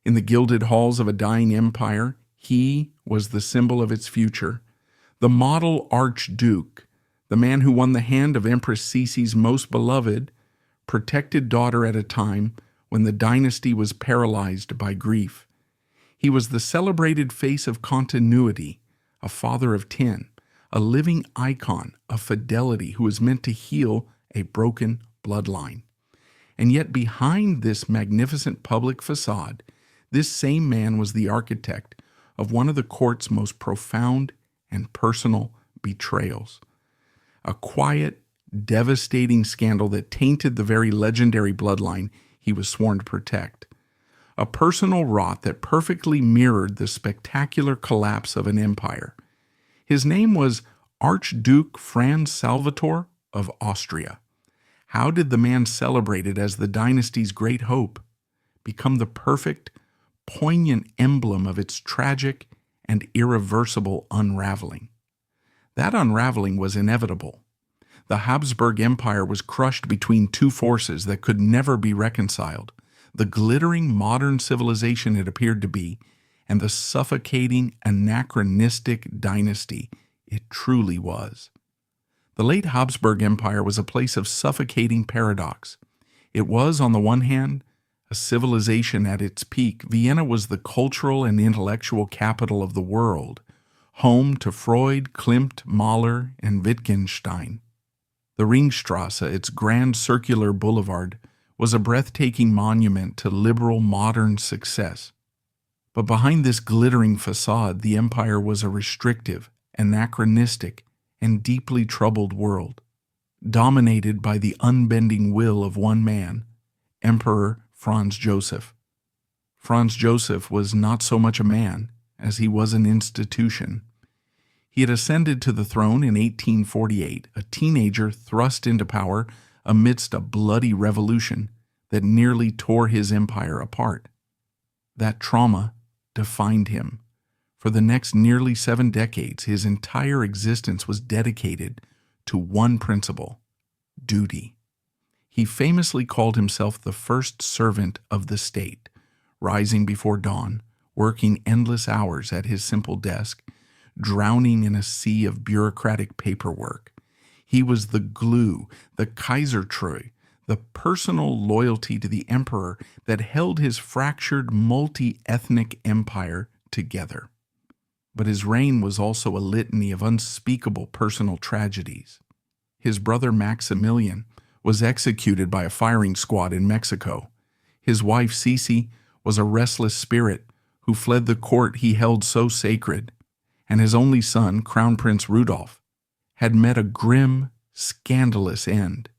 In the gilded halls of a dying empire, he was the symbol of its future. The model Archduke, the man who won the hand of Empress Sisi's most beloved, protected daughter at a time when the dynasty was paralyzed by grief. He was the celebrated face of continuity, a father of 10, a living icon of fidelity who was meant to heal a broken bloodline. And yet behind this magnificent public facade, this same man was the architect of one of the court's most profound and personal betrayals. A quiet, devastating scandal that tainted the very legendary bloodline he was sworn to protect. A personal rot that perfectly mirrored the spectacular collapse of an empire. His name was Archduke Franz Salvator of Austria. How did the man celebrated as the dynasty's great hope become the perfect, poignant emblem of its tragic and irreversible unraveling? That unraveling was inevitable. The Habsburg Empire was crushed between two forces that could never be reconciled: the glittering modern civilization it appeared to be, and the suffocating, anachronistic dynasty it truly was. The late Habsburg Empire was a place of suffocating paradox. It was, on the one hand, a civilization at its peak. Vienna was the cultural and intellectual capital of the world, home to Freud, Klimt, Mahler, and Wittgenstein. The Ringstrasse, its grand circular boulevard, was a breathtaking monument to liberal modern success. But behind this glittering facade, the empire was a restrictive, anachronistic, and deeply troubled world, dominated by the unbending will of one man, Emperor Franz Joseph. Franz Joseph was not so much a man as he was an institution. He had ascended to the throne in 1848, a teenager thrust into power amidst a bloody revolution that nearly tore his empire apart. That trauma defined him. For the next nearly 7 decades, his entire existence was dedicated to one principle: duty. He famously called himself the first servant of the state, rising before dawn, working endless hours at his simple desk, drowning in a sea of bureaucratic paperwork. He was the glue, the Kaisertreu, the personal loyalty to the emperor that held his fractured multi-ethnic empire together. But his reign was also a litany of unspeakable personal tragedies. His brother Maximilian was executed by a firing squad in Mexico. His wife Sisi was a restless spirit who fled the court he held so sacred, and his only son, Crown Prince Rudolph, had met a grim, scandalous end.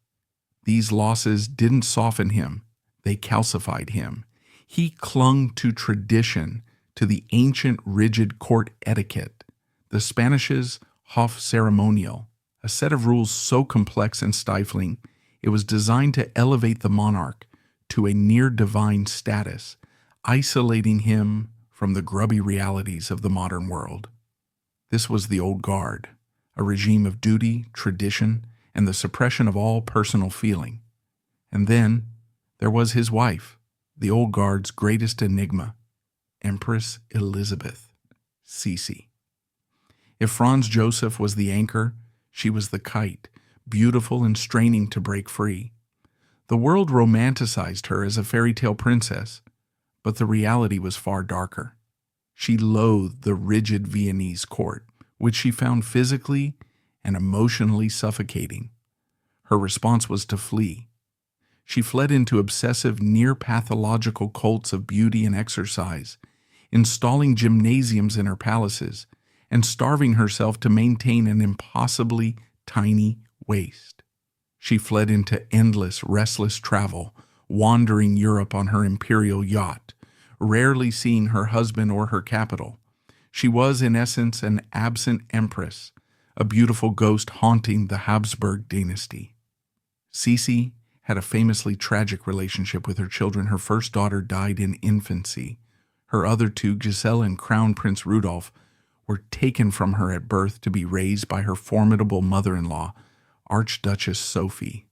These losses didn't soften him, they calcified him. He clung to tradition, to the ancient rigid court etiquette, the Spanish's Hof ceremonial, a set of rules so complex and stifling, it was designed to elevate the monarch to a near-divine status, isolating him from the grubby realities of the modern world. This was the Old Guard, a regime of duty, tradition, and the suppression of all personal feeling. And then there was his wife, the Old Guard's greatest enigma, Empress Elisabeth, Sisi. If Franz Joseph was the anchor, she was the kite, beautiful and straining to break free. The world romanticized her as a fairy tale princess, but the reality was far darker. She loathed the rigid Viennese court, which she found physically and emotionally suffocating. Her response was to flee. She fled into obsessive, near-pathological cults of beauty and exercise, installing gymnasiums in her palaces, and starving herself to maintain an impossibly tiny waist. She fled into endless, restless travel, wandering Europe on her imperial yacht, rarely seeing her husband or her capital. She was, in essence, an absent empress, a beautiful ghost haunting the Habsburg dynasty. Sisi had a famously tragic relationship with her children. Her first daughter died in infancy. Her other two, Giselle and Crown Prince Rudolph, were taken from her at birth to be raised by her formidable mother-in-law, Archduchess Sophie.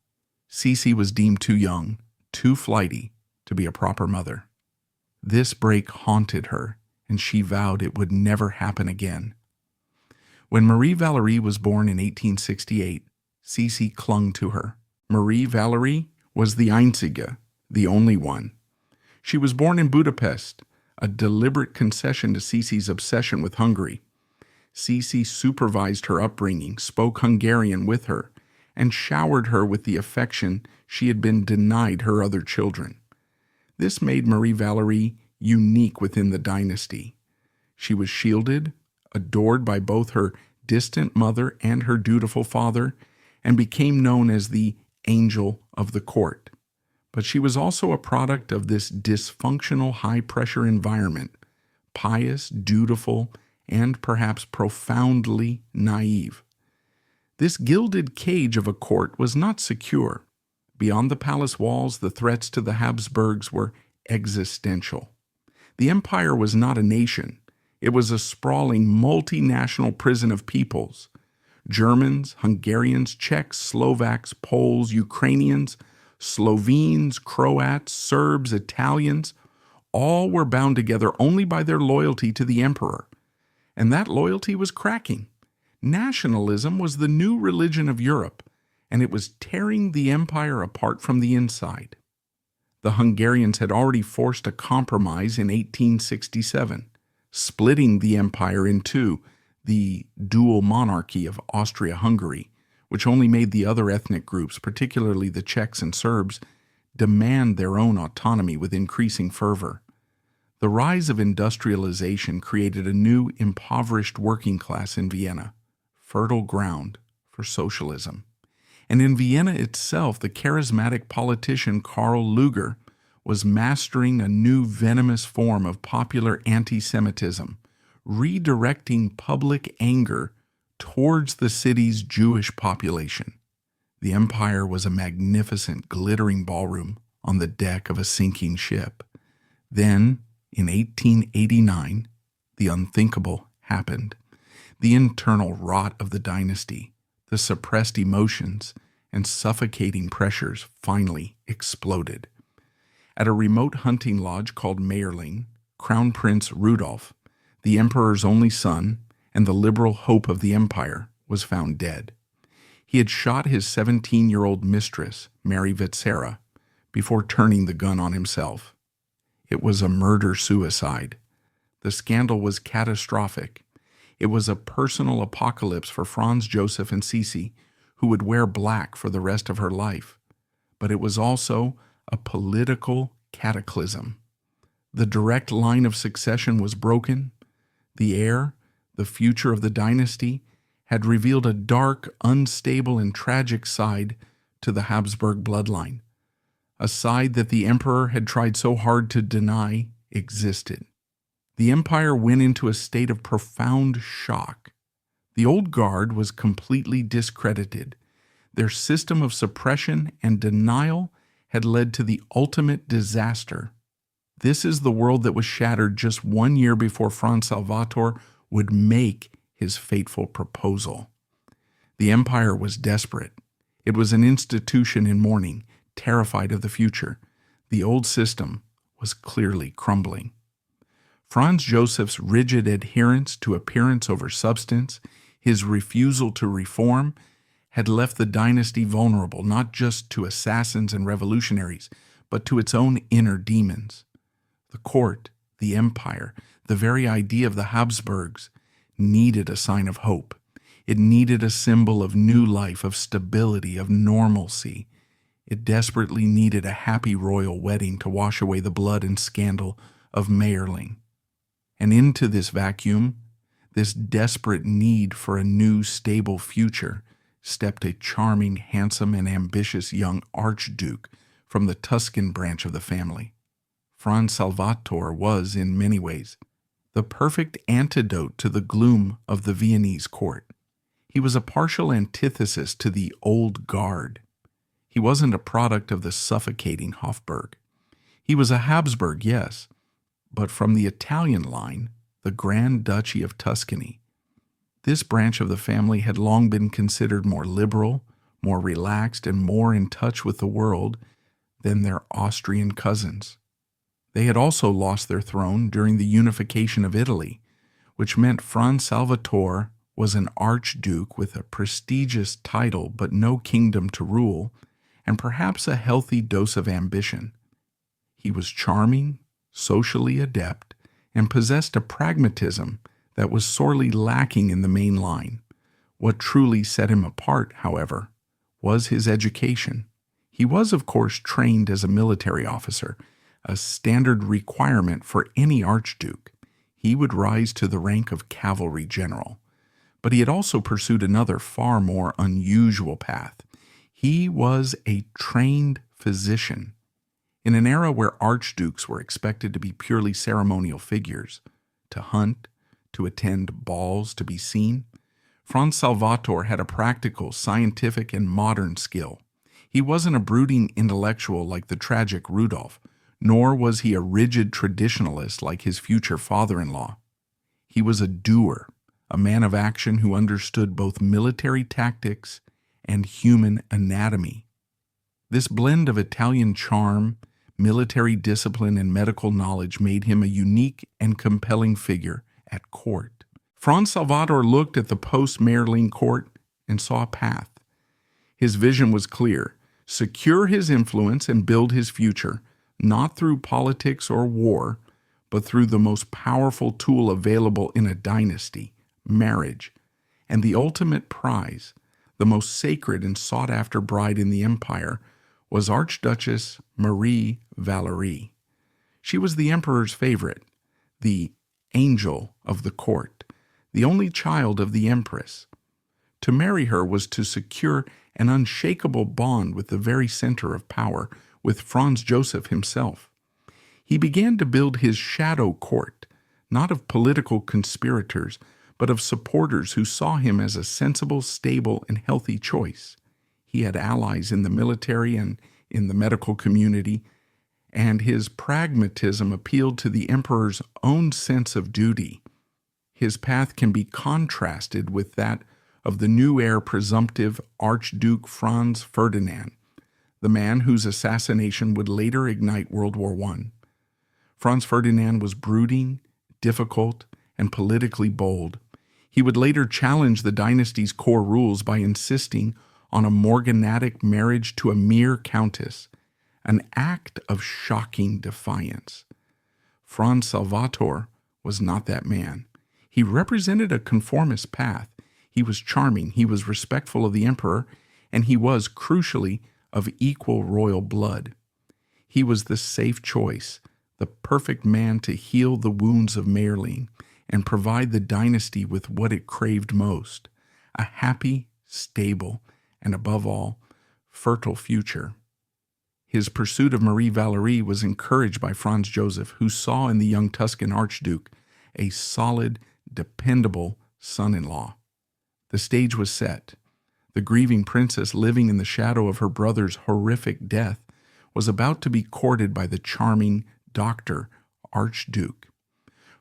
Sisi was deemed too young, too flighty, to be a proper mother. This break haunted her, and she vowed it would never happen again. When Marie Valerie was born in 1868, Sisi clung to her. Marie Valerie was the einzige, the only one. She was born in Budapest, a deliberate concession to Sisi's obsession with Hungary. Sisi supervised her upbringing, spoke Hungarian with her, and showered her with the affection she had been denied her other children. This made Marie Valerie unique within the dynasty. She was shielded, adored by both her distant mother and her dutiful father, and became known as the angel of the court. But she was also a product of this dysfunctional, high-pressure environment, pious, dutiful, and perhaps profoundly naive. This gilded cage of a court was not secure. Beyond the palace walls, the threats to the Habsburgs were existential. The empire was not a nation. It was a sprawling, multinational prison of peoples. Germans, Hungarians, Czechs, Slovaks, Poles, Ukrainians, Slovenes, Croats, Serbs, Italians, all were bound together only by their loyalty to the emperor. And that loyalty was cracking. Nationalism was the new religion of Europe, and it was tearing the empire apart from the inside. The Hungarians had already forced a compromise in 1867, splitting the empire in two, the dual monarchy of Austria-Hungary, which only made the other ethnic groups, particularly the Czechs and Serbs, demand their own autonomy with increasing fervor. The rise of industrialization created a new, impoverished working class in Vienna, fertile ground for socialism. And in Vienna itself, the charismatic politician Karl Lueger was mastering a new venomous form of popular anti-Semitism, redirecting public anger towards the city's Jewish population. The empire was a magnificent, glittering ballroom on the deck of a sinking ship. Then, in 1889, the unthinkable happened. The internal rot of the dynasty, the suppressed emotions, and suffocating pressures finally exploded. At a remote hunting lodge called Mayerling, Crown Prince Rudolf, the emperor's only son and the liberal hope of the empire, was found dead. He had shot his 17-year-old mistress, Mary Vetsera, before turning the gun on himself. It was a murder-suicide. The scandal was catastrophic. It was a personal apocalypse for Franz Joseph and Sisi, who would wear black for the rest of her life. But it was also a political cataclysm. The direct line of succession was broken. The heir, the future of the dynasty, had revealed a dark, unstable, and tragic side to the Habsburg bloodline, a side that the emperor had tried so hard to deny existed. The empire went into a state of profound shock. The old guard was completely discredited. Their system of suppression and denial had led to the ultimate disaster. This is the world that was shattered just 1 year before Franz Salvator would make his fateful proposal. The empire was desperate. It was an institution in mourning, terrified of the future. The old system was clearly crumbling. Franz Joseph's rigid adherence to appearance over substance, his refusal to reform, had left the dynasty vulnerable not just to assassins and revolutionaries, but to its own inner demons. The court, the empire, the very idea of the Habsburgs needed a sign of hope. It needed a symbol of new life, of stability, of normalcy. It desperately needed a happy royal wedding to wash away the blood and scandal of Mayerling. And into this vacuum, this desperate need for a new, stable future, stepped a charming, handsome, and ambitious young Archduke from the Tuscan branch of the family. Franz Salvator was, in many ways, the perfect antidote to the gloom of the Viennese court. He was a partial antithesis to the old guard. He wasn't a product of the suffocating Habsburg. He was a Habsburg, yes, but from the Italian line, the Grand Duchy of Tuscany. This branch of the family had long been considered more liberal, more relaxed, and more in touch with the world than their Austrian cousins. They had also lost their throne during the unification of Italy, which meant Franz Salvator was an archduke with a prestigious title but no kingdom to rule, and perhaps a healthy dose of ambition. He was charming, socially adept, and possessed a pragmatism that was sorely lacking in the main line. What truly set him apart, however, was his education. He was, of course, trained as a military officer, a standard requirement for any archduke. He would rise to the rank of cavalry general. But he had also pursued another far more unusual path. He was a trained physician. In an era where archdukes were expected to be purely ceremonial figures, to hunt, to attend balls, to be seen, Franz Salvator had a practical, scientific, and modern skill. He wasn't a brooding intellectual like the tragic Rudolph, nor was he a rigid traditionalist like his future father-in-law. He was a doer, a man of action who understood both military tactics and human anatomy. This blend of Italian charm, military discipline, and medical knowledge made him a unique and compelling figure at court. Franz Salvator looked at the post-Mayerling court and saw a path. His vision was clear: secure his influence and build his future, not through politics or war, but through the most powerful tool available in a dynasty, marriage, and the ultimate prize, the most sacred and sought-after bride in the empire, was Archduchess Marie Valerie. She was the emperor's favorite, the angel of the court, the only child of the empress. To marry her was to secure an unshakable bond with the very center of power, with Franz Joseph himself. He began to build his shadow court, not of political conspirators, but of supporters who saw him as a sensible, stable, and healthy choice. He had allies in the military and in the medical community, and his pragmatism appealed to the emperor's own sense of duty. His path can be contrasted with that of the new heir presumptive Archduke Franz Ferdinand, the man whose assassination would later ignite World War I. Franz Ferdinand was brooding, difficult, and politically bold. He would later challenge the dynasty's core rules by insisting on a morganatic marriage to a mere countess, an act of shocking defiance. Franz Salvator was not that man. He represented a conformist path. He was charming, he was respectful of the emperor, and he was, crucially, of equal royal blood. He was the safe choice, the perfect man to heal the wounds of Mayerling and provide the dynasty with what it craved most: a happy, stable, and above all, fertile future. His pursuit of Marie Valerie was encouraged by Franz Joseph, who saw in the young Tuscan archduke a solid, dependable son-in-law. The stage was set. The grieving princess, living in the shadow of her brother's horrific death, was about to be courted by the charming doctor archduke.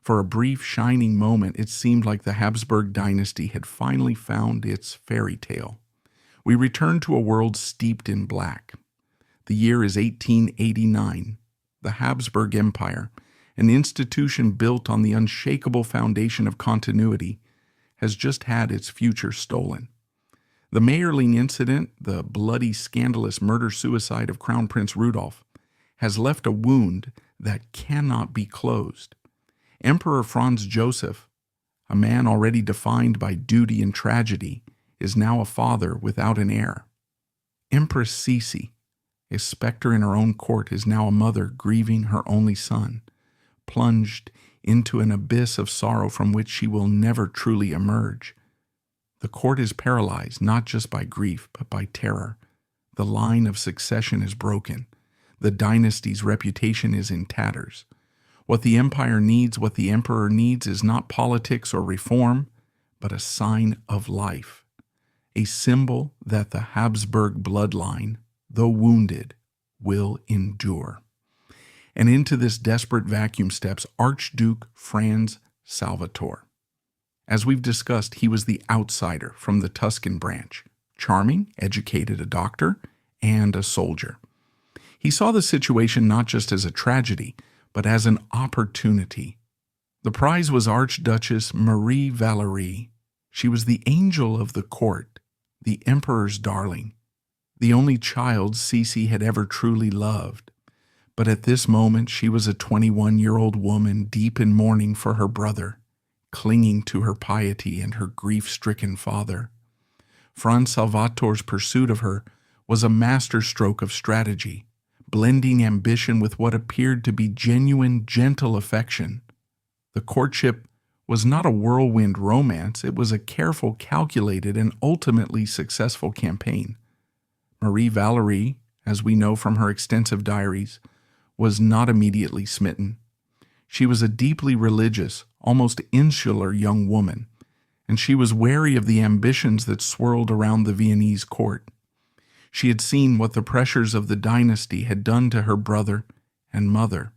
For a brief, shining moment, it seemed like the Habsburg dynasty had finally found its fairy tale. We return to a world steeped in black. The year is 1889. The Habsburg Empire, an institution built on the unshakable foundation of continuity, has just had its future stolen. The Mayerling incident, the bloody, scandalous murder-suicide of Crown Prince Rudolph, has left a wound that cannot be closed. Emperor Franz Joseph, a man already defined by duty and tragedy, is now a father without an heir. Empress Sisi, a specter in her own court, is now a mother grieving her only son, plunged into an abyss of sorrow from which she will never truly emerge. The court is paralyzed not just by grief, but by terror. The line of succession is broken. The dynasty's reputation is in tatters. What the empire needs, what the emperor needs, is not politics or reform, but a sign of life, a symbol that the Habsburg bloodline, though wounded, will endure. And into this desperate vacuum steps Archduke Franz Salvator. As we've discussed, he was the outsider from the Tuscan branch, charming, educated, a doctor, and a soldier. He saw the situation not just as a tragedy, but as an opportunity. The prize was Archduchess Marie Valerie. She was the angel of the court, the emperor's darling, the only child Sisi had ever truly loved. But at this moment she was a 21-year-old woman deep in mourning for her brother, clinging to her piety and her grief-stricken father. Franz Salvator's pursuit of her was a masterstroke of strategy, blending ambition with what appeared to be genuine, gentle affection. The courtship was not a whirlwind romance, it was a careful, calculated, and ultimately successful campaign. Marie Valerie, as we know from her extensive diaries, was not immediately smitten. She was a deeply religious, almost insular young woman, and she was wary of the ambitions that swirled around the Viennese court. She had seen what the pressures of the dynasty had done to her brother and mother.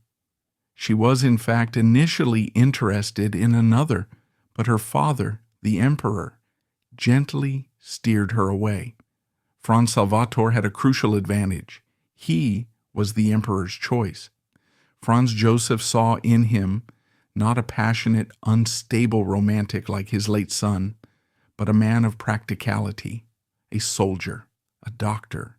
She was, in fact, initially interested in another, but her father, the emperor, gently steered her away. Franz Salvator had a crucial advantage. He was the emperor's choice. Franz Joseph saw in him not a passionate, unstable romantic like his late son, but a man of practicality, a soldier, a doctor,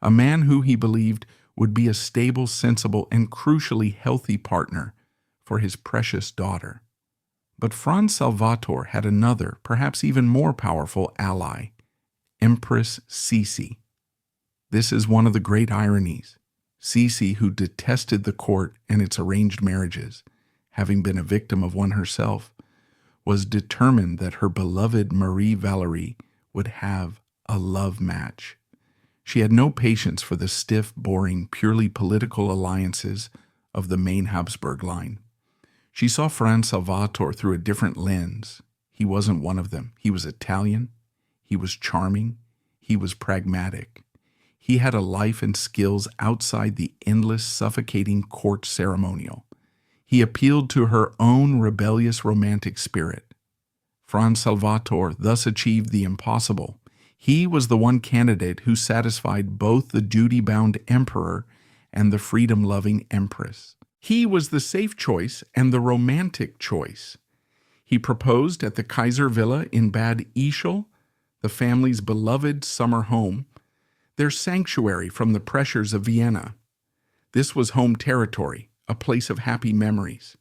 a man who he believed would be a stable, sensible, and crucially healthy partner for his precious daughter. But Franz Salvator had another, perhaps even more powerful ally, Empress Sisi. This is one of the great ironies. Sisi, who detested the court and its arranged marriages, having been a victim of one herself, was determined that her beloved Marie Valerie would have a love match. She had no patience for the stiff, boring, purely political alliances of the main Habsburg line. She saw Franz Salvator through a different lens. He wasn't one of them. He was Italian. He was charming. He was pragmatic. He had a life and skills outside the endless, suffocating court ceremonial. He appealed to her own rebellious romantic spirit. Franz Salvator thus achieved the impossible. He was the one candidate who satisfied both the duty-bound emperor and the freedom-loving empress. He was the safe choice and the romantic choice. He proposed at the Kaiser Villa in Bad Ischl, the family's beloved summer home, their sanctuary from the pressures of Vienna. This was home territory, a place of happy memories.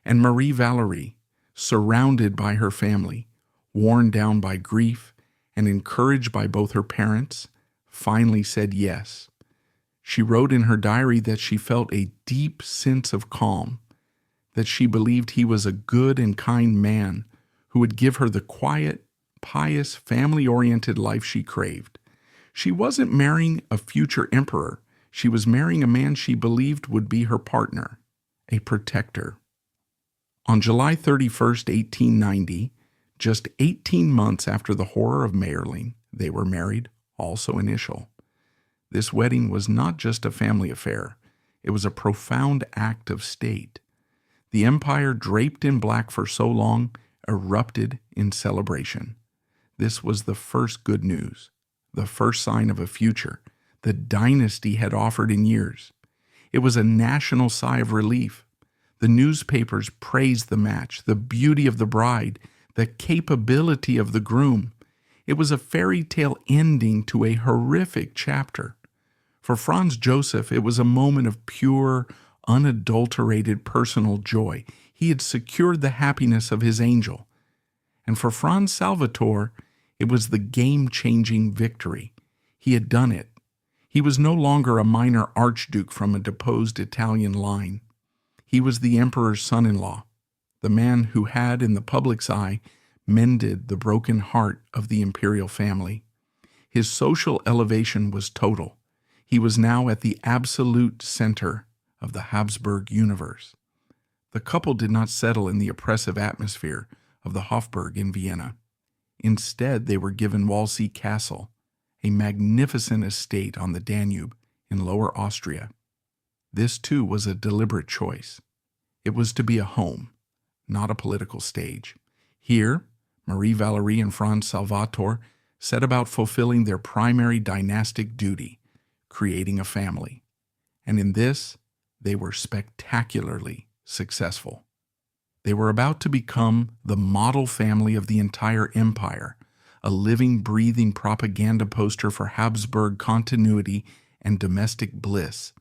And Marie Valerie, surrounded by her family, worn down by grief, and encouraged by both her parents, finally said yes. She wrote in her diary that she felt a deep sense of calm, that she believed he was a good and kind man who would give her the quiet, pious, family-oriented life she craved. She wasn't marrying a future emperor. She was marrying a man she believed would be her partner, a protector. On July 31st, 1890, just 18 months after the horror of Mayerling, they were married, also in Ischl. This wedding was not just a family affair. It was a profound act of state. The empire, draped in black for so long, erupted in celebration. This was the first good news, the first sign of a future the dynasty had offered in years. It was a national sigh of relief. The newspapers praised the match, the beauty of the bride, the capability of the groom. It was a fairy tale ending to a horrific chapter. For Franz Joseph, it was a moment of pure, unadulterated personal joy. He had secured the happiness of his angel. And for Franz Salvator, it was the game-changing victory. He had done it. He was no longer a minor archduke from a deposed Italian line. He was the emperor's son-in-law, the man who had, in the public's eye, mended the broken heart of the imperial family. His social elevation was total. He was now at the absolute center of the Habsburg universe. The couple did not settle in the oppressive atmosphere of the Hofburg in Vienna. Instead, they were given Walsee Castle, a magnificent estate on the Danube in Lower Austria. This, too, was a deliberate choice. It was to be a home, not a political stage. Here, Marie Valerie and Franz Salvator set about fulfilling their primary dynastic duty, creating a family. And in this, They were spectacularly successful. They were about to become the model family of the entire empire, a living, breathing propaganda poster for Habsburg continuity and domestic bliss.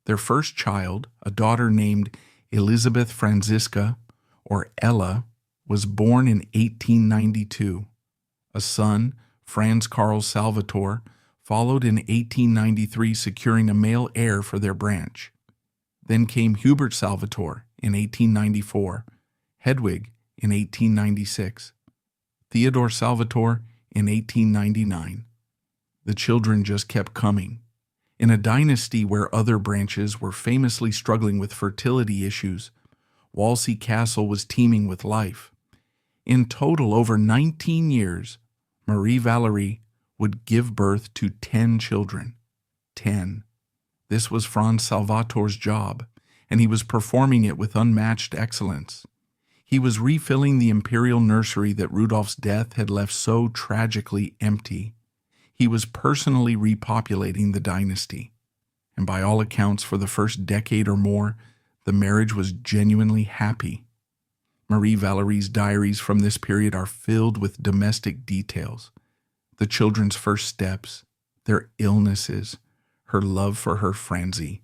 Their first child, a daughter named Elisabeth Franziska, or Ella, was born in 1892. A son, Franz Karl Salvator, followed in 1893, securing a male heir for their branch. Then came Hubert Salvator in 1894, Hedwig in 1896, Theodore Salvator in 1899. The children just kept coming. In a dynasty where other branches were famously struggling with fertility issues, Walsey Castle was teeming with life. In total, over 19 years, Marie Valerie would give birth to 10 children. 10. This was Franz Salvator's job, and he was performing it with unmatched excellence. He was refilling the imperial nursery that Rudolph's death had left so tragically empty. He was personally repopulating the dynasty, and by all accounts, for the first decade or more, the marriage was genuinely happy. Marie Valerie's diaries from this period are filled with domestic details: the children's first steps, their illnesses, her love for her Franzi.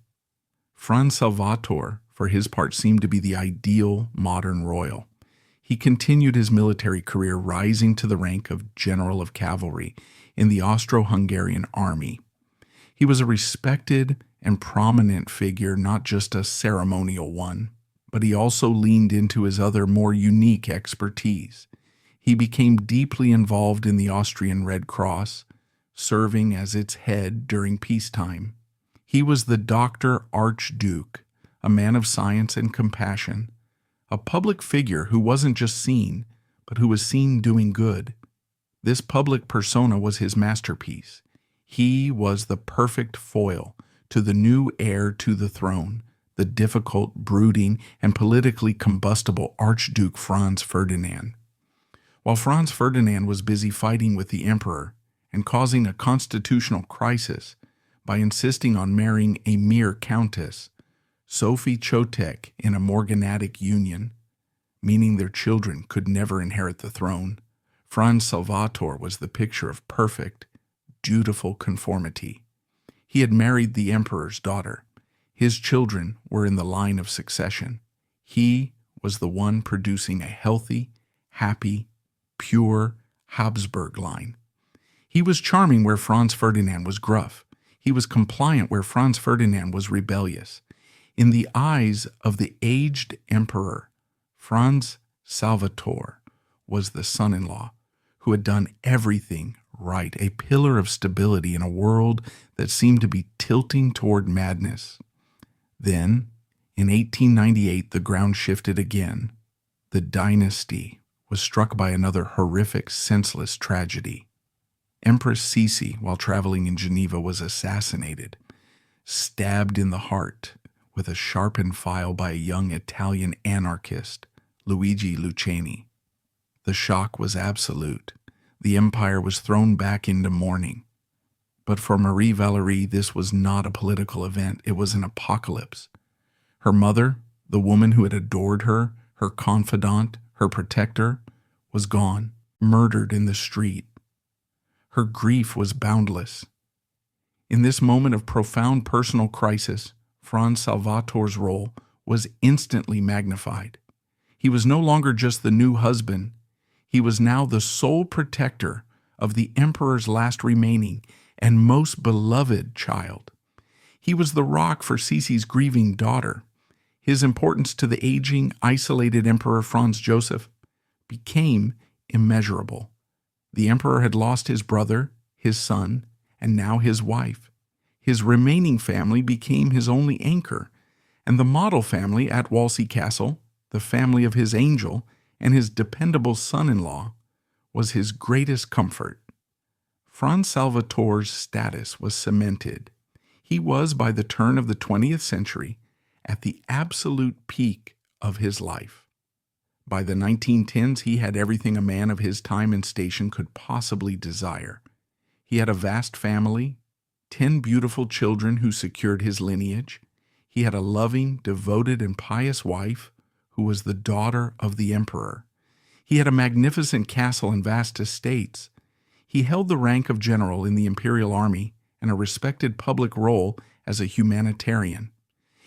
Franz Salvator, for his part, seemed to be the ideal modern royal. He continued his military career, rising to the rank of General of Cavalry in the Austro-Hungarian army. He was a respected and prominent figure, not just a ceremonial one, but he also leaned into his other, more unique expertise. He became deeply involved in the Austrian Red Cross, serving as its head during peacetime. He was the Dr. Archduke, a man of science and compassion, a public figure who wasn't just seen, but who was seen doing good. This public persona was his masterpiece. He was the perfect foil to the new heir to the throne, the difficult, brooding, and politically combustible Archduke Franz Ferdinand. While Franz Ferdinand was busy fighting with the emperor and causing a constitutional crisis by insisting on marrying a mere countess, Sophie Chotek, in a morganatic union, meaning their children could never inherit the throne, Franz Salvator was the picture of perfect, dutiful conformity. He had married the emperor's daughter. His children were in the line of succession. He was the one producing a healthy, happy, pure Habsburg line. He was charming where Franz Ferdinand was gruff. He was compliant where Franz Ferdinand was rebellious. In the eyes of the aged emperor, Franz Salvator was the son-in-law who had done everything right, a pillar of stability in a world that seemed to be tilting toward madness. Then, in 1898, the ground shifted again. The dynasty was struck by another horrific, senseless tragedy. Empress Sisi, while traveling in Geneva, was assassinated, stabbed in the heart with a sharpened file by a young Italian anarchist, Luigi Lucchini. The shock was absolute. The empire was thrown back into mourning. But for Marie Valerie, this was not a political event. It was an apocalypse. Her mother, the woman who had adored her, her confidant, her protector, was gone, murdered in the street. Her grief was boundless. In this moment of profound personal crisis, Franz Salvator's role was instantly magnified. He was no longer just the new husband. He was now the sole protector of the emperor's last remaining and most beloved child. He was the rock for Sisi's grieving daughter. His importance to the aging, isolated Emperor Franz Joseph became immeasurable. The emperor had lost his brother, his son, and now his wife. His remaining family became his only anchor, and the model family at Walsey Castle, the family of his angel and his dependable son-in-law, was his greatest comfort. Franz Salvator's status was cemented. He was, by the turn of the 20th century, at the absolute peak of his life. By the 1910s, he had everything a man of his time and station could possibly desire. He had a vast family, 10 beautiful children who secured his lineage. He had a loving, devoted, and pious wife who was the daughter of the emperor. He had a magnificent castle and vast estates. He held the rank of general in the imperial army and a respected public role as a humanitarian.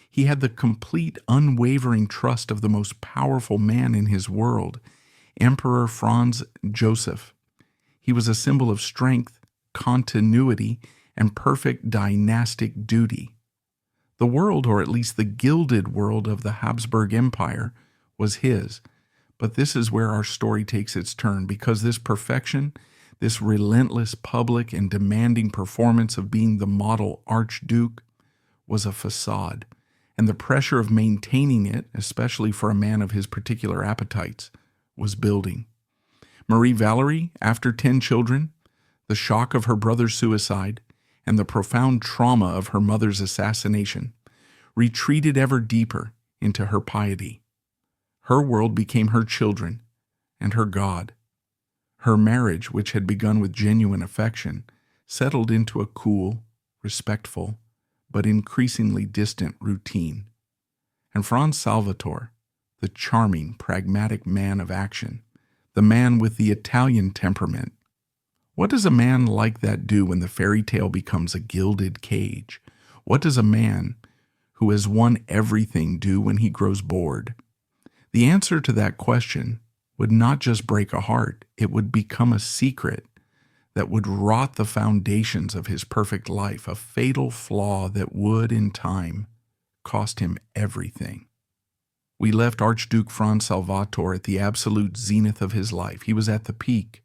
He had the complete, unwavering trust of the most powerful man in his world, Emperor Franz Joseph. He was a symbol of strength, continuity, and perfect dynastic duty. The world, or at least the gilded world of the Habsburg Empire, was his. But this is where our story takes its turn, because this perfection, this relentless public and demanding performance of being the model Archduke, was a facade, and the pressure of maintaining it, especially for a man of his particular appetites, was building. Marie Valerie, after 10 children, the shock of her brother's suicide, and the profound trauma of her mother's assassination, retreated ever deeper into her piety. Her world became her children and her God. Her marriage, which had begun with genuine affection, settled into a cool, respectful, but increasingly distant routine. And Franz Salvator, the charming, pragmatic man of action, the man with the Italian temperament. What does a man like that do when the fairy tale becomes a gilded cage? What does a man who has won everything do when he grows bored? The answer to that question would not just break a heart, it would become a secret that would rot the foundations of his perfect life, a fatal flaw that would, in time, cost him everything. We left Archduke Franz Salvator at the absolute zenith of his life. He was at the peak.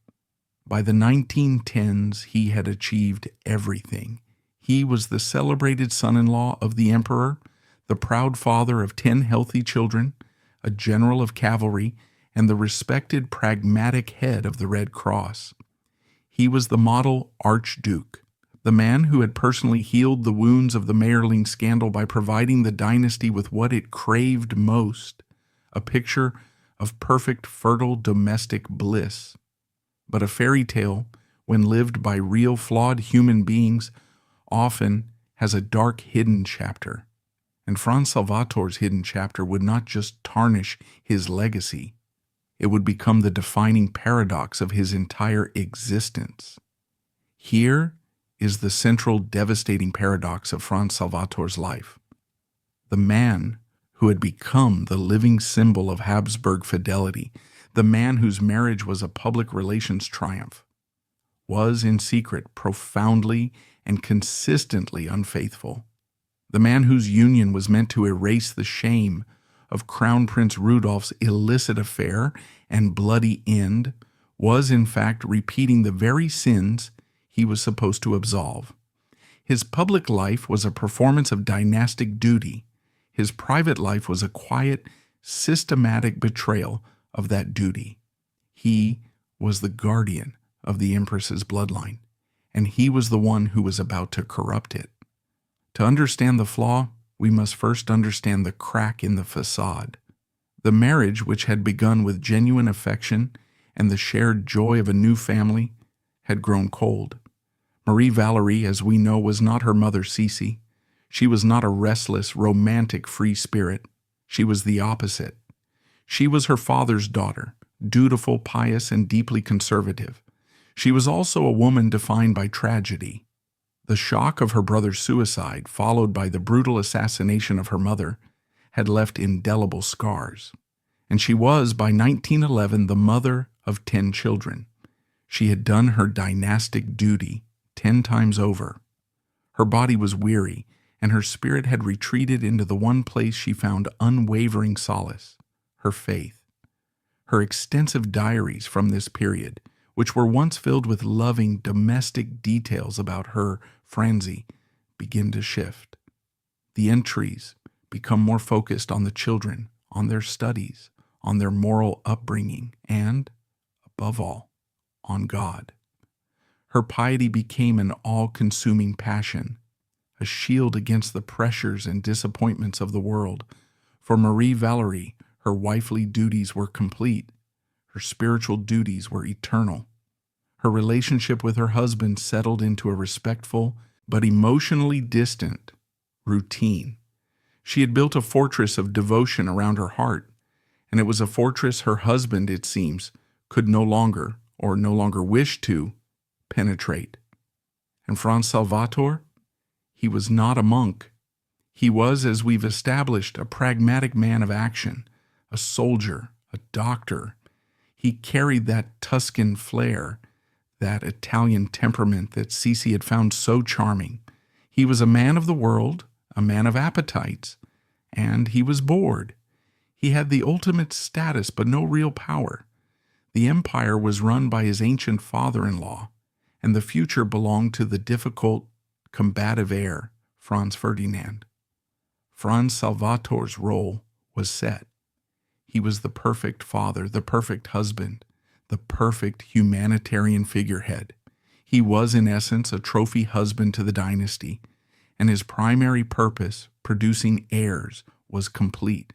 By the 1910s, he had achieved everything. He was the celebrated son-in-law of the emperor, the proud father of 10 healthy children, a general of cavalry, and the respected pragmatic head of the Red Cross. He was the model Archduke, the man who had personally healed the wounds of the Mayerling scandal by providing the dynasty with what it craved most, a picture of perfect, fertile domestic bliss. But a fairy tale, when lived by real flawed human beings, often has a dark hidden chapter. And Franz Salvator's hidden chapter would not just tarnish his legacy, it would become the defining paradox of his entire existence. Here is the central devastating paradox of Franz Salvator's life. The man who had become the living symbol of Habsburg fidelity, the man whose marriage was a public relations triumph, was in secret profoundly and consistently unfaithful. The man whose union was meant to erase the shame of Crown Prince Rudolph's illicit affair and bloody end was in fact repeating the very sins he was supposed to absolve. His public life was a performance of dynastic duty. His private life was a quiet, systematic betrayal of that duty. He was the guardian of the Empress's bloodline, and he was the one who was about to corrupt it. To understand the flaw, we must first understand the crack in the facade. The marriage, which had begun with genuine affection and the shared joy of a new family, had grown cold. Marie Valerie, as we know, was not her mother Sisi. She was not a restless, romantic, free spirit. She was the opposite. She was her father's daughter, dutiful, pious, and deeply conservative. She was also a woman defined by tragedy. The shock of her brother's suicide, followed by the brutal assassination of her mother, had left indelible scars. And she was, by 1911, the mother of 10 children. She had done her dynastic duty 10 times over. Her body was weary, and her spirit had retreated into the one place she found unwavering solace, her faith. Her extensive diaries from this period, which were once filled with loving domestic details about her Franzi, begin to shift. The entries become more focused on the children, on their studies, on their moral upbringing, and, above all, on God. Her piety became an all-consuming passion, a shield against the pressures and disappointments of the world. For Marie Valerie, her wifely duties were complete. Her spiritual duties were eternal. Her relationship with her husband settled into a respectful but emotionally distant routine. She had built a fortress of devotion around her heart, and it was a fortress her husband, it seems, could no longer, or no longer wished to, penetrate. And Franz Salvator? He was not a monk. He was, as we've established, a pragmatic man of action, a soldier, a doctor. He carried that Tuscan flair, that Italian temperament that Sisi had found so charming. He was a man of the world, a man of appetites, and he was bored. He had the ultimate status, but no real power. The empire was run by his ancient father-in-law, and the future belonged to the difficult, combative heir, Franz Ferdinand. Franz Salvator's role was set. He was the perfect father, the perfect husband, the perfect humanitarian figurehead. He was, in essence, a trophy husband to the dynasty, and his primary purpose, producing heirs, was complete.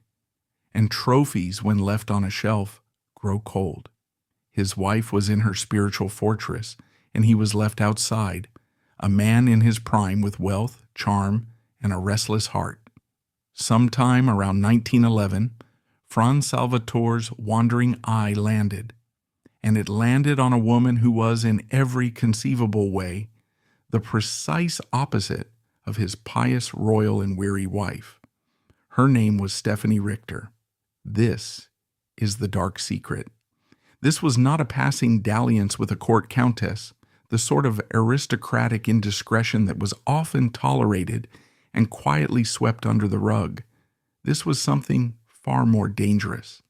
And trophies, when left on a shelf, grow cold. His wife was in her spiritual fortress, and he was left outside, a man in his prime with wealth, charm, and a restless heart. Sometime around 1911, Franz Salvator's wandering eye landed, and it landed on a woman who was, in every conceivable way, the precise opposite of his pious, royal, and weary wife. Her name was Stephanie Richter. This is the dark secret. This was not a passing dalliance with a court countess, the sort of aristocratic indiscretion that was often tolerated and quietly swept under the rug. This was something far more dangerous.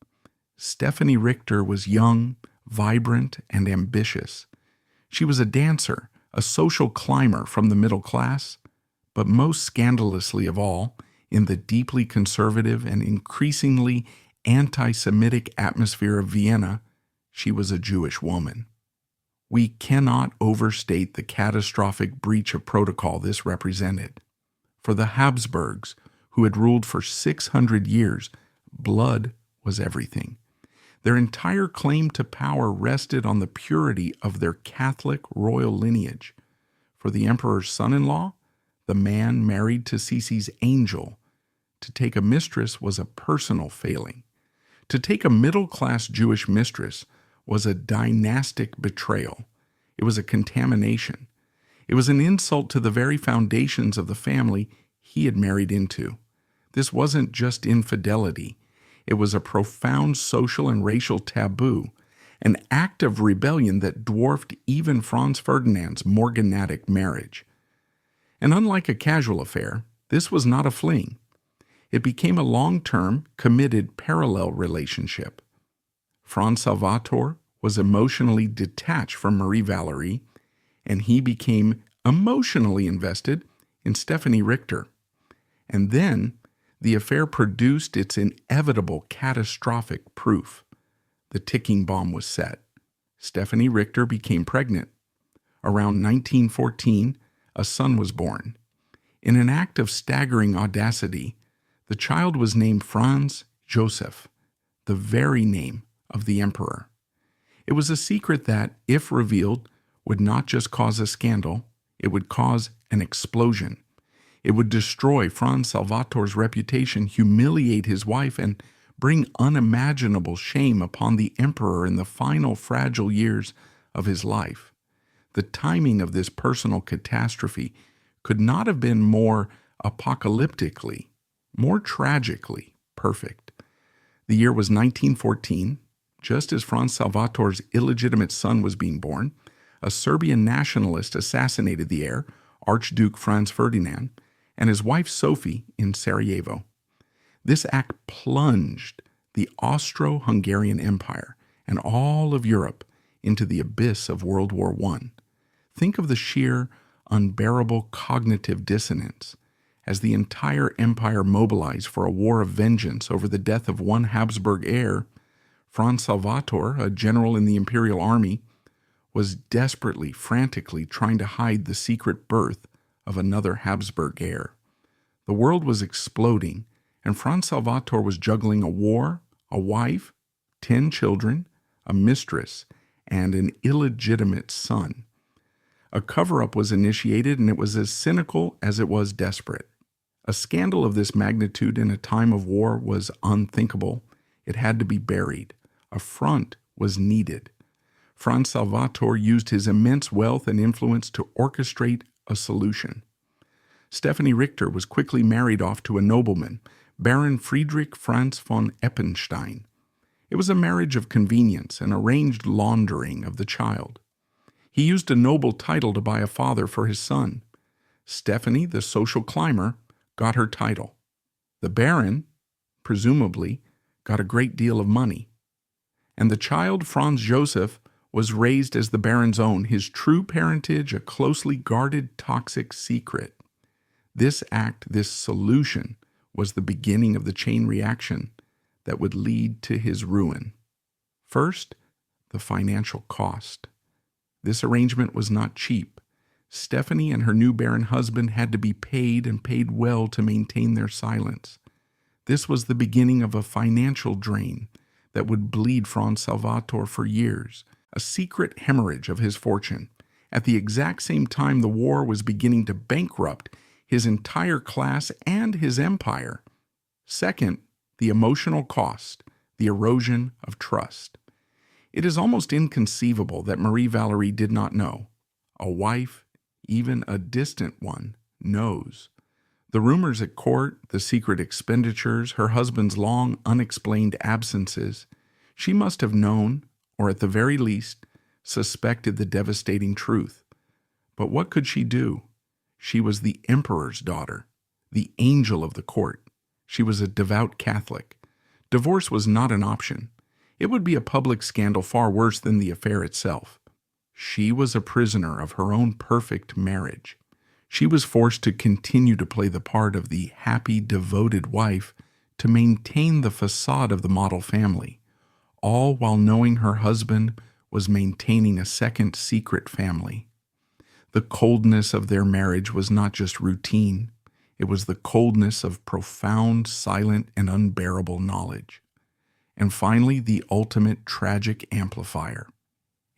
Stephanie Richter was young, vibrant, and ambitious. She was a dancer, a social climber from the middle class, but most scandalously of all, in the deeply conservative and increasingly anti-Semitic atmosphere of Vienna, she was a Jewish woman. We cannot overstate the catastrophic breach of protocol this represented. For the Habsburgs, who had ruled for 600 years, blood was everything. Their entire claim to power rested on the purity of their Catholic royal lineage. For the emperor's son-in-law, the man married to Sisi's angel, to take a mistress was a personal failing. To take a middle-class Jewish mistress was a dynastic betrayal. It was a contamination. It was an insult to the very foundations of the family he had married into. This wasn't just infidelity. It was a profound social and racial taboo, an act of rebellion that dwarfed even Franz Ferdinand's morganatic marriage. And unlike a casual affair, this was not a fling. It became a long-term, committed parallel relationship. Franz Salvator was emotionally detached from Marie Valerie, and he became emotionally invested in Stephanie Richter. And then the affair produced its inevitable catastrophic proof. The ticking bomb was set. Stephanie Richter became pregnant. Around 1914, a son was born. In an act of staggering audacity, the child was named Franz Joseph, the very name of the emperor. It was a secret that, if revealed, would not just cause a scandal, it would cause an explosion. It would destroy Franz Salvator's reputation, humiliate his wife, and bring unimaginable shame upon the emperor in the final fragile years of his life. The timing of this personal catastrophe could not have been more apocalyptically, more tragically perfect. The year was 1914. Just as Franz Salvator's illegitimate son was being born, a Serbian nationalist assassinated the heir, Archduke Franz Ferdinand, and his wife Sophie in Sarajevo. This act plunged the Austro-Hungarian Empire and all of Europe into the abyss of World War I. Think of the sheer, unbearable cognitive dissonance as the entire empire mobilized for a war of vengeance over the death of one Habsburg heir. Franz Salvator, a general in the imperial army, was desperately, frantically trying to hide the secret birth of another Habsburg heir. The world was exploding, and Franz Salvator was juggling a war, a wife, 10 children, a mistress, and an illegitimate son. A cover-up was initiated, and it was as cynical as it was desperate. A scandal of this magnitude in a time of war was unthinkable. It had to be buried. A front was needed. Franz Salvator used his immense wealth and influence to orchestrate a solution. Stephanie Richter was quickly married off to a nobleman, Baron Friedrich Franz von Eppenstein. It was a marriage of convenience, an arranged laundering of the child. He used a noble title to buy a father for his son. Stephanie, the social climber, got her title. The Baron, presumably, got a great deal of money. And the child, Franz Joseph, was raised as the Baron's own, his true parentage a closely guarded toxic secret. This act, this solution, was the beginning of the chain reaction that would lead to his ruin. First, the financial cost. This arrangement was not cheap. Stephanie and her new Baron husband had to be paid and paid well to maintain their silence. This was the beginning of a financial drain that would bleed Franz Salvator for years, a secret hemorrhage of his fortune. At the exact same time the war was beginning to bankrupt his entire class and his empire. Second, the emotional cost, the erosion of trust. It is almost inconceivable that Marie Valerie did not know. A wife, even a distant one, knows. The rumors at court, the secret expenditures, her husband's long unexplained absences, she must have known, or at the very least, suspected the devastating truth. But what could she do? She was the emperor's daughter, the angel of the court. She was a devout Catholic. Divorce was not an option. It would be a public scandal far worse than the affair itself. She was a prisoner of her own perfect marriage. She was forced to continue to play the part of the happy, devoted wife to maintain the facade of the model family, all while knowing her husband was maintaining a second secret family. The coldness of their marriage was not just routine. It was the coldness of profound, silent, and unbearable knowledge. And finally, the ultimate tragic amplifier.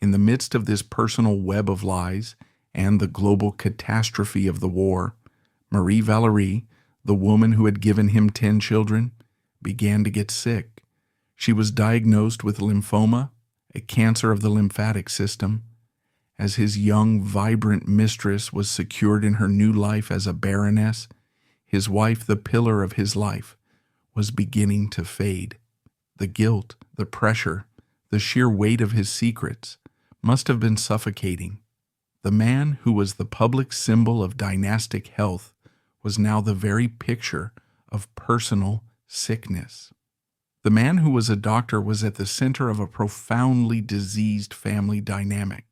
In the midst of this personal web of lies and the global catastrophe of the war, Marie Valerie, the woman who had given him 10 children, began to get sick. She was diagnosed with lymphoma, a cancer of the lymphatic system. As his young, vibrant mistress was secured in her new life as a baroness, his wife, the pillar of his life, was beginning to fade. The guilt, the pressure, the sheer weight of his secrets must have been suffocating. The man who was the public symbol of dynastic health was now the very picture of personal sickness. The man who was a doctor was at the center of a profoundly diseased family dynamic.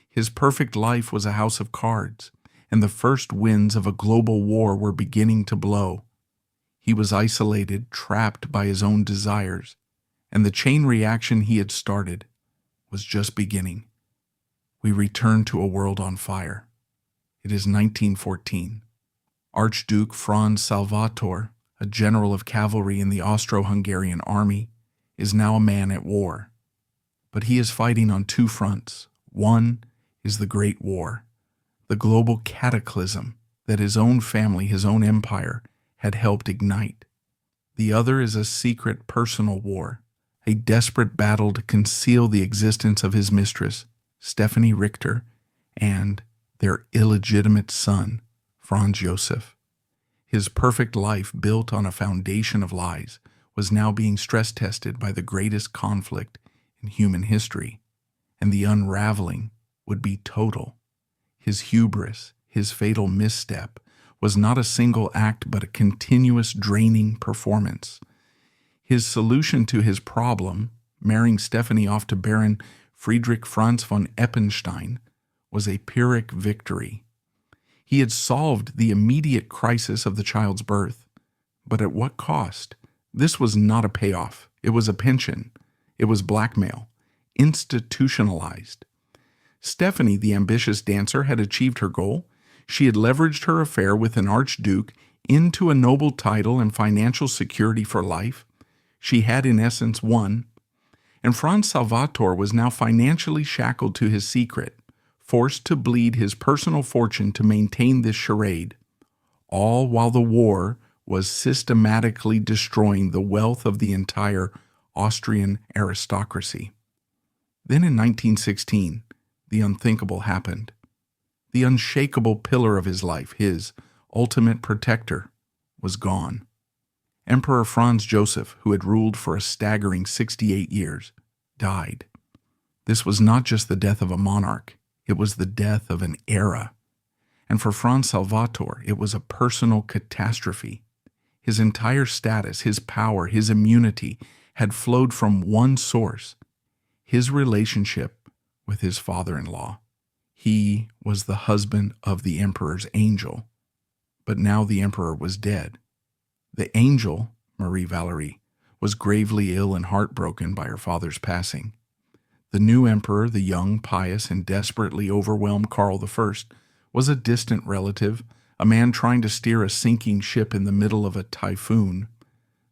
His perfect life was a house of cards, and the first winds of a global war were beginning to blow. He was isolated, trapped by his own desires, and the chain reaction he had started was just beginning. We return to a world on fire. It is 1914. Archduke Franz Salvator, a general of cavalry in the Austro-Hungarian army, is now a man at war. But he is fighting on 2 fronts. One is the Great War, the global cataclysm that his own family, his own empire, had helped ignite. The other is a secret personal war, a desperate battle to conceal the existence of his mistress, Stephanie Richter, and their illegitimate son, Franz Joseph. His perfect life, built on a foundation of lies, was now being stress-tested by the greatest conflict in human history, and the unraveling would be total. His hubris, his fatal misstep, was not a single act but a continuous draining performance. His solution to his problem, marrying Stephanie off to Baron Friedrich Franz von Eppenstein, was a Pyrrhic victory. He had solved the immediate crisis of the child's birth. But at what cost? This was not a payoff. It was a pension. It was blackmail, institutionalized. Stephanie, the ambitious dancer, had achieved her goal. She had leveraged her affair with an archduke into a noble title and financial security for life. She had, in essence, won. And Franz Salvator was now financially shackled to his secret, forced to bleed his personal fortune to maintain this charade, all while the war was systematically destroying the wealth of the entire Austrian aristocracy. Then in 1916, the unthinkable happened. The unshakable pillar of his life, his ultimate protector, was gone. Emperor Franz Joseph, who had ruled for a staggering 68 years, died. This was not just the death of a monarch, it was the death of an era. And for Franz Salvator, it was a personal catastrophe. His entire status, his power, his immunity had flowed from one source: his relationship with his father-in-law. He was the husband of the emperor's angel, but now the emperor was dead. The angel, Marie Valerie, was gravely ill and heartbroken by her father's passing. The new emperor, the young, pious, and desperately overwhelmed Karl I, was a distant relative, a man trying to steer a sinking ship in the middle of a typhoon.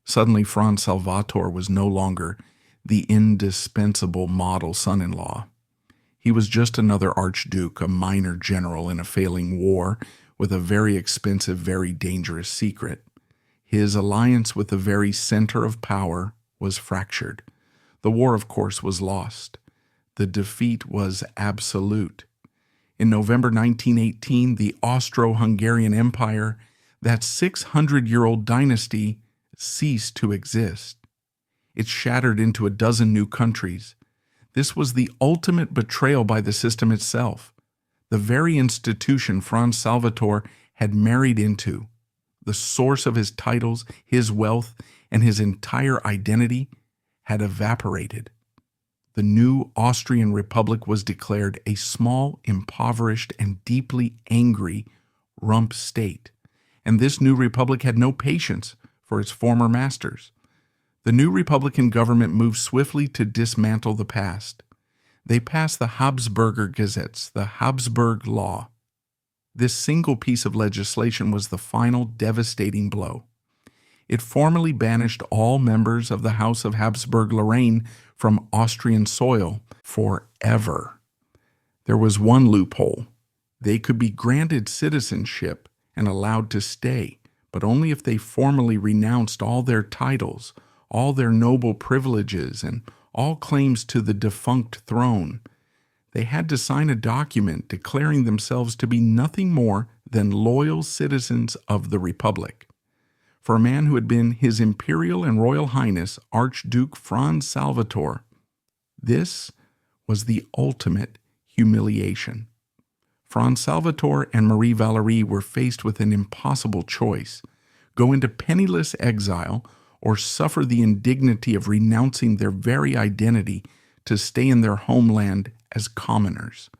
Suddenly, Franz Salvator was no longer the indispensable model son-in-law. He was just another archduke, a minor general in a failing war, with a very expensive, very dangerous secret. His alliance with the very center of power was fractured. The war, of course, was lost. The defeat was absolute. In November 1918, the Austro-Hungarian Empire, that 600-year-old dynasty, ceased to exist. It shattered into a dozen new countries. This was the ultimate betrayal by the system itself. The very institution Franz Salvator had married into, the source of his titles, his wealth, and his entire identity, had evaporated. The new Austrian Republic was declared a small, impoverished, and deeply angry rump state, and this new republic had no patience for its former masters. The new Republican government moved swiftly to dismantle the past. They passed the Habsburger Gazettes, the Habsburg Law. This single piece of legislation was the final devastating blow. It formally banished all members of the House of Habsburg-Lorraine from Austrian soil forever. There was one loophole. They could be granted citizenship and allowed to stay, but only if they formally renounced all their titles, all their noble privileges, and all claims to the defunct throne. They had to sign a document declaring themselves to be nothing more than loyal citizens of the Republic. For a man who had been His Imperial and Royal Highness Archduke Franz Salvator, this was the ultimate humiliation. Franz Salvator and Marie Valerie were faced with an impossible choice: go into penniless exile or suffer the indignity of renouncing their very identity to stay in their homeland as commoners.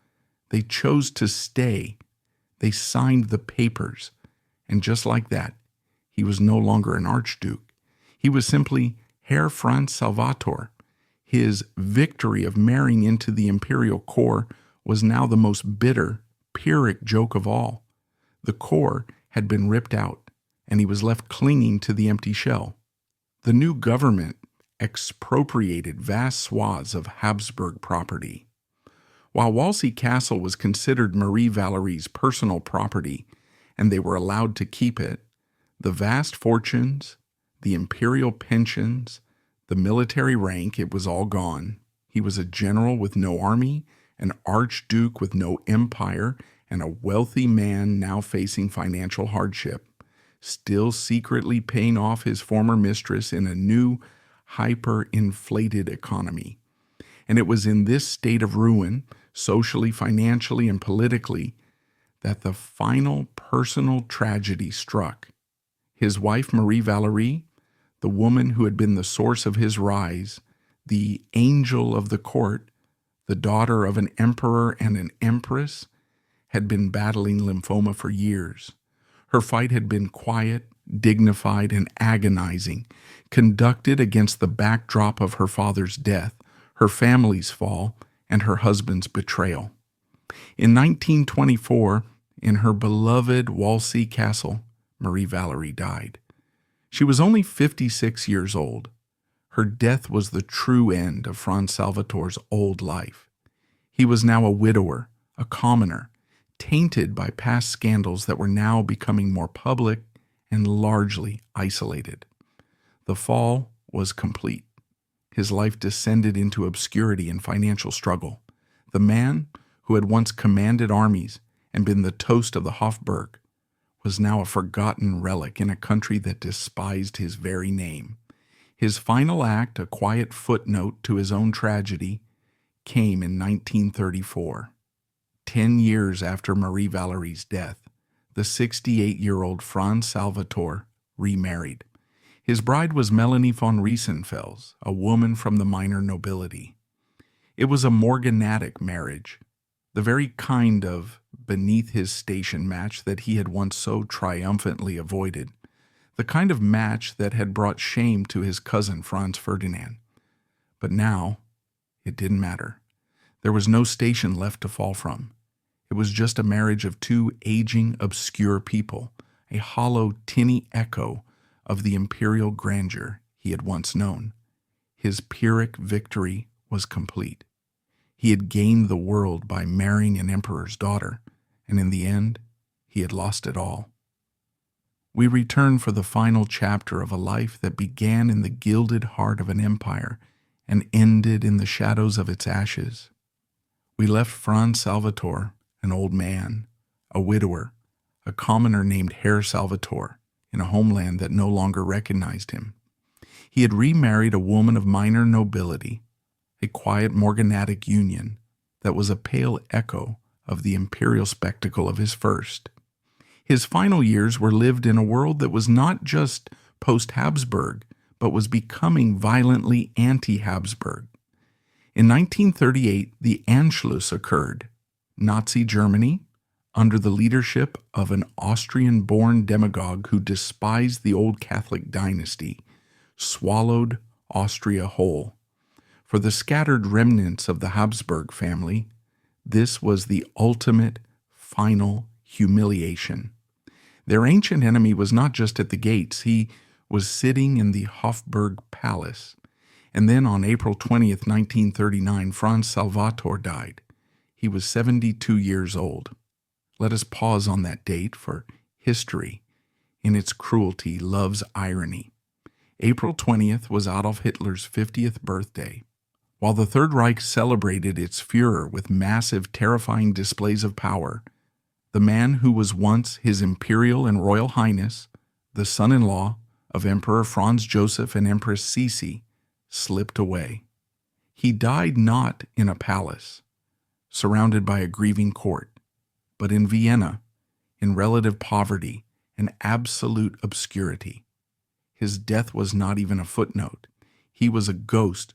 They chose to stay. They signed the papers, and just like that, he was no longer an archduke. He was simply Herr Franz Salvator. His victory of marrying into the imperial core was now the most bitter, Pyrrhic joke of all. The core had been ripped out, and he was left clinging to the empty shell. The new government expropriated vast swaths of Habsburg property. While Walsey Castle was considered Marie Valerie's personal property, and they were allowed to keep it, the vast fortunes, the imperial pensions, the military rank, it was all gone. He was a general with no army, an archduke with no empire, and a wealthy man now facing financial hardship, still secretly paying off his former mistress in a new, hyper-inflated economy. And it was in this state of ruin, socially, financially, and politically, that the final personal tragedy struck. His wife, Marie Valerie, the woman who had been the source of his rise, the angel of the court, the daughter of an emperor and an empress, had been battling lymphoma for years. Her fight had been quiet, dignified, and agonizing, conducted against the backdrop of her father's death, her family's fall, and her husband's betrayal. In 1924, in her beloved Walsey Castle, Marie Valerie died. She was only 56 years old. Her death was the true end of Franz Salvator's old life. He was now a widower, a commoner, tainted by past scandals that were now becoming more public and largely isolated. The fall was complete. His life descended into obscurity and financial struggle. The man who had once commanded armies and been the toast of the Habsburg was now a forgotten relic in a country that despised his very name. His final act, a quiet footnote to his own tragedy, came in 1934. 10 years after Marie Valerie's death, the 68-year-old Franz Salvator remarried. His bride was Melanie von Riesenfels, a woman from the minor nobility. It was a morganatic marriage, the very kind of beneath-his-station match that he had once so triumphantly avoided, the kind of match that had brought shame to his cousin Franz Ferdinand. But now, it didn't matter. There was no station left to fall from. It was just a marriage of two aging, obscure people, a hollow, tinny echo of the imperial grandeur he had once known. His Pyrrhic victory was complete. He had gained the world by marrying an emperor's daughter, and in the end, he had lost it all. We return for the final chapter of a life that began in the gilded heart of an empire and ended in the shadows of its ashes. We left Franz Salvator, an old man, a widower, a commoner named Herr Salvator, in a homeland that no longer recognized him. He had remarried a woman of minor nobility, a quiet morganatic union that was a pale echo of the imperial spectacle of his first. His final years were lived in a world that was not just post-Habsburg, but was becoming violently anti-Habsburg. In 1938, the Anschluss occurred. Nazi Germany, under the leadership of an Austrian-born demagogue who despised the old Catholic dynasty, swallowed Austria whole. For the scattered remnants of the Habsburg family, this was the ultimate, final humiliation. Their ancient enemy was not just at the gates, he was sitting in the Hofburg Palace. And then on April 20th, 1939, Franz Salvator died. He was 72 years old. Let us pause on that date, for history, in its cruelty, loves irony. April 20th was Adolf Hitler's 50th birthday. While the Third Reich celebrated its Führer with massive, terrifying displays of power, the man who was once His Imperial and Royal Highness, the son-in-law of Emperor Franz Joseph and Empress Sisi, slipped away. He died not in a palace, surrounded by a grieving court, but in Vienna, in relative poverty and absolute obscurity. His death was not even a footnote. He was a ghost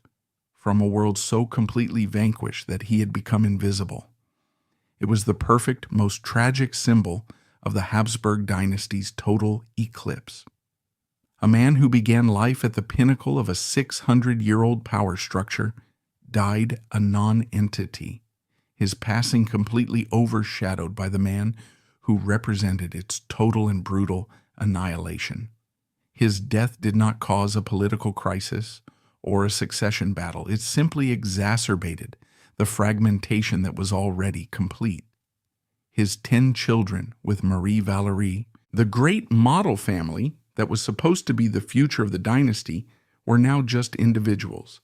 from a world so completely vanquished that he had become invisible. It was the perfect, most tragic symbol of the Habsburg dynasty's total eclipse. A man who began life at the pinnacle of a 600-year-old power structure died a non-entity, his passing completely overshadowed by the man who represented its total and brutal annihilation. His death did not cause a political crisis or a succession battle. It simply exacerbated the fragmentation that was already complete. His 10 children with Marie Valerie, the great model family that was supposed to be the future of the dynasty, were now just individuals,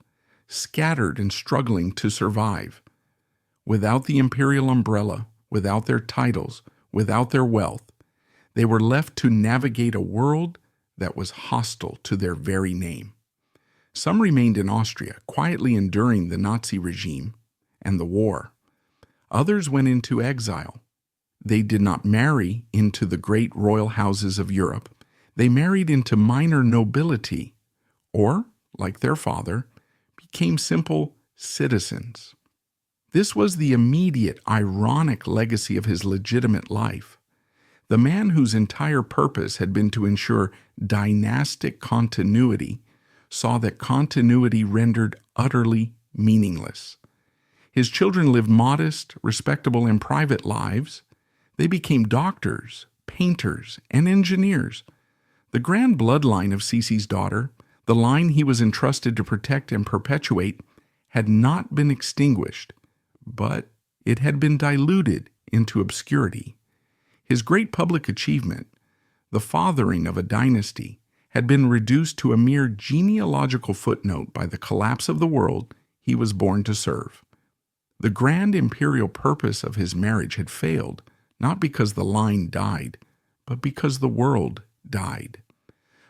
scattered and struggling to survive. Without the imperial umbrella, without their titles, without their wealth, they were left to navigate a world that was hostile to their very name. Some remained in Austria, quietly enduring the Nazi regime and the war. Others went into exile. They did not marry into the great royal houses of Europe. They married into minor nobility, or, like their father, became simple citizens. This was the immediate, ironic legacy of his legitimate life. The man whose entire purpose had been to ensure dynastic continuity saw that continuity rendered utterly meaningless. His children lived modest, respectable, and private lives. They became doctors, painters, and engineers. The grand bloodline of Sisi's daughter, the line he was entrusted to protect and perpetuate, had not been extinguished, but it had been diluted into obscurity. His great public achievement, the fathering of a dynasty, had been reduced to a mere genealogical footnote by the collapse of the world he was born to serve. The grand imperial purpose of his marriage had failed, not because the line died, but because the world died.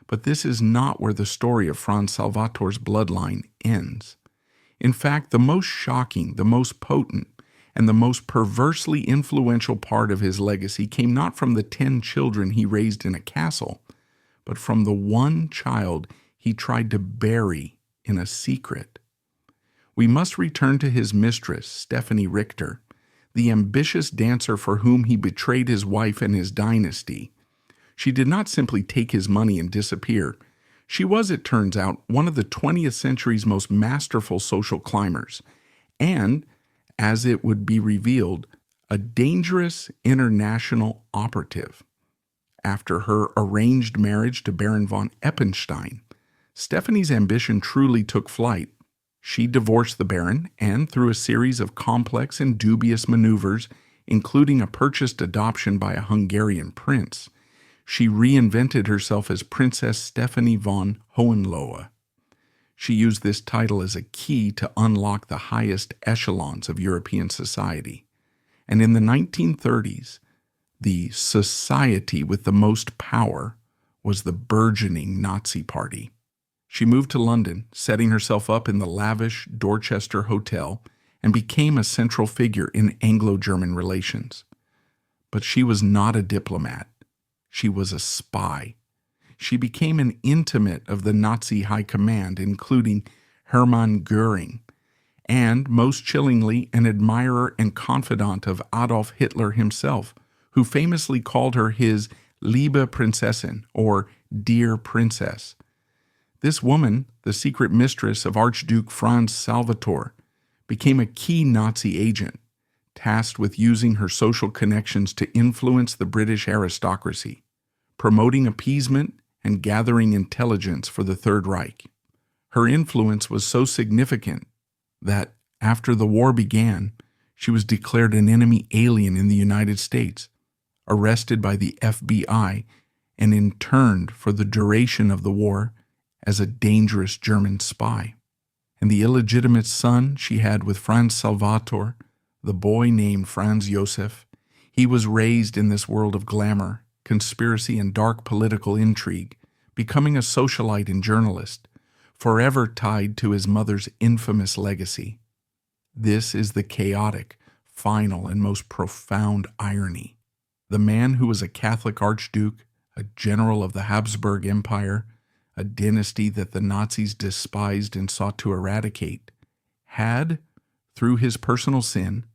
But this is not where the story of Franz Salvator's bloodline ends. In fact, the most shocking, the most potent, and the most perversely influential part of his legacy came not from the 10 children he raised in a castle, but from the one child he tried to bury in a secret. We must return to his mistress, Stephanie Richter, the ambitious dancer for whom he betrayed his wife and his dynasty. She did not simply take his money and disappear. She was, it turns out, one of the 20th century's most masterful social climbers, and, as it would be revealed, a dangerous international operative. After her arranged marriage to Baron von Eppenstein, Stephanie's ambition truly took flight. She divorced the Baron, and through a series of complex and dubious maneuvers, including a purchased adoption by a Hungarian prince, she reinvented herself as Princess Stephanie von Hohenlohe. She used this title as a key to unlock the highest echelons of European society. And in the 1930s, the society with the most power was the burgeoning Nazi Party. She moved to London, setting herself up in the lavish Dorchester Hotel, and became a central figure in Anglo-German relations. But she was not a diplomat. She was a spy. She became an intimate of the Nazi high command, including Hermann Göring, and, most chillingly, an admirer and confidant of Adolf Hitler himself, who famously called her his Liebe Prinzessin, or Dear Princess. This woman, the secret mistress of Archduke Franz Salvator, became a key Nazi agent, tasked with using her social connections to influence the British aristocracy, promoting appeasement and gathering intelligence for the Third Reich. Her influence was so significant that, after the war began, she was declared an enemy alien in the United States, arrested by the FBI, and interned for the duration of the war as a dangerous German spy. And the illegitimate son she had with Franz Salvator, the boy named Franz Josef, he was raised in this world of glamour, conspiracy, and dark political intrigue, becoming a socialite and journalist, forever tied to his mother's infamous legacy. This is the chaotic, final, and most profound irony. The man who was a Catholic archduke, a general of the Habsburg Empire, a dynasty that the Nazis despised and sought to eradicate, had, through his personal sin,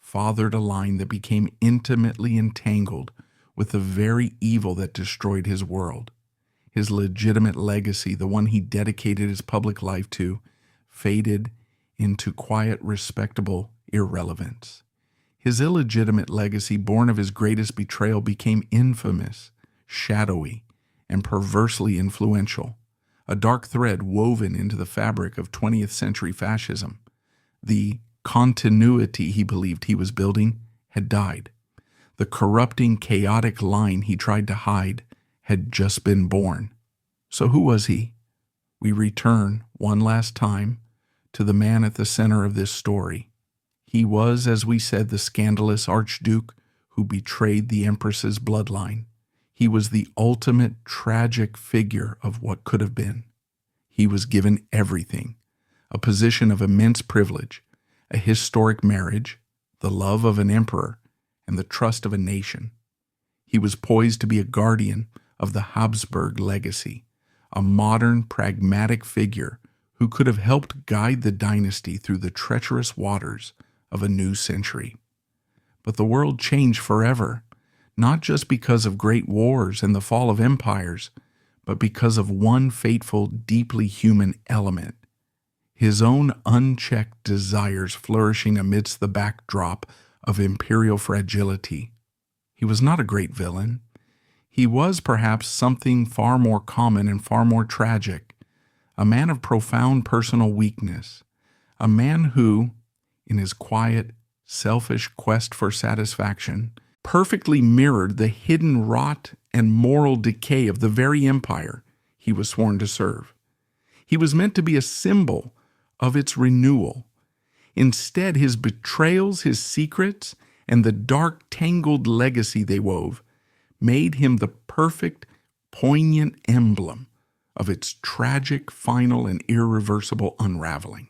fathered a line that became intimately entangled with the very evil that destroyed his world. His legitimate legacy, the one he dedicated his public life to, faded into quiet, respectable irrelevance. His illegitimate legacy, born of his greatest betrayal, became infamous, shadowy, and perversely influential, a dark thread woven into the fabric of 20th century fascism. The continuity he believed he was building had died. The corrupting, chaotic line he tried to hide had just been born. So who was he? We return, one last time, to the man at the center of this story. He was, as we said, the scandalous Archduke who betrayed the Empress's bloodline. He was the ultimate tragic figure of what could have been. He was given everything: a position of immense privilege, a historic marriage, the love of an emperor, and the trust of a nation. He was poised to be a guardian of the Habsburg legacy, a modern, pragmatic figure who could have helped guide the dynasty through the treacherous waters of a new century. But the world changed forever, not just because of great wars and the fall of empires, but because of one fateful, deeply human element: his own unchecked desires flourishing amidst the backdrop of imperial fragility. He was not a great villain. He was perhaps something far more common and far more tragic, a man of profound personal weakness, a man who, in his quiet, selfish quest for satisfaction, perfectly mirrored the hidden rot and moral decay of the very empire he was sworn to serve. He was meant to be a symbol of its renewal. Instead, his betrayals, his secrets, and the dark, tangled legacy they wove made him the perfect, poignant emblem of its tragic, final, and irreversible unraveling.